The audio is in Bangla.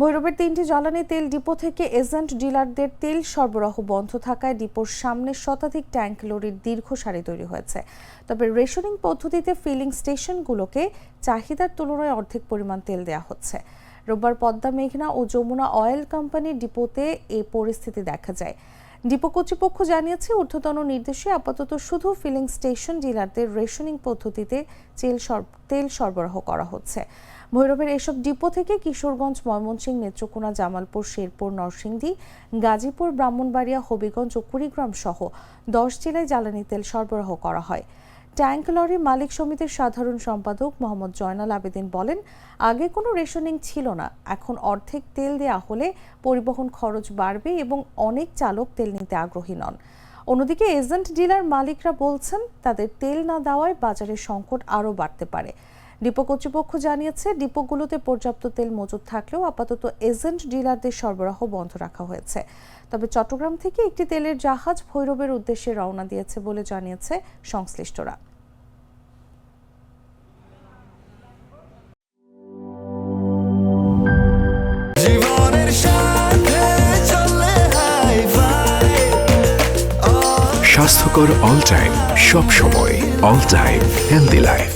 ভৈরবের 3টি জ্বালানি তেল ডিপো থেকে এজেন্ট ডিলারদের তেল সরবরাহ বন্ধ থাকায় ডিপোর সামনে শতাধিক ট্যাঙ্ক লরির দীর্ঘ সারি তৈরি হয়েছে। তবে রেশনিং পদ্ধতিতে ফিলিং স্টেশনগুলোকে চাহিদার তুলনায় অর্ধেক পরিমাণ তেল দেওয়া হচ্ছে। রোববার পদ্মা মেঘনা ও যমুনা অয়েল কোম্পানির ডিপোতে এই পরিস্থিতি দেখা যায়। ডিপো কর্তৃপক্ষ জানিয়েছে, ঊর্ধ্বতন নির্দেশে আপাতত শুধু ফিলিং স্টেশন ডিলারদের রেশনিং পদ্ধতিতে তেল সরবরাহ করা হচ্ছে। ভৈরবের এসব ডিপো থেকে কিশোরগঞ্জ, ময়মনসিংহ, নেত্রকোনা, জামালপুর, শেরপুর, নরসিংদী, গাজীপুর, ব্রাহ্মণবাড়িয়া, হবিগঞ্জ ও কুড়িগ্রাম সহ 10 জেলায় জ্বালানি তেল সরবরাহ করা হয়। ট্যাঙ্ক লরি মালিক সমিতির সাধারণ সম্পাদক মোহাম্মদ জয়নাল আবেদিন বলেন, আগে কোনো রেশনিং ছিল না, এখন অর্ধেক তেল দেওয়া হলে পরিবহন খরচ বাড়বে এবং অনেক চালক তেল নিতে আগ্রহী নন। অন্যদিকে এজেন্ট ডিলার মালিকরা বলছেন, তাদের তেল না দেওয়ায় বাজারে সংকট আরও বাড়তে পারে। ডিপো কর্তৃপক্ষ জানিয়েছে, ডিপোগুলোতে পর্যাপ্ত তেল মজুদ থাকলেও আপাতত এজেন্ট ডিলারদের সরবরাহ বন্ধ রাখা হয়েছে। তবে চট্টগ্রাম থেকে একটি তেলের জাহাজ ভৈরবের উদ্দেশ্যে রওনা দিয়েছে বলে জানিয়েছে সংশ্লিষ্টরা। স্বাস্থ্যকর অল টাইম, সব সময় অল টাইম হেলদি লাইফ।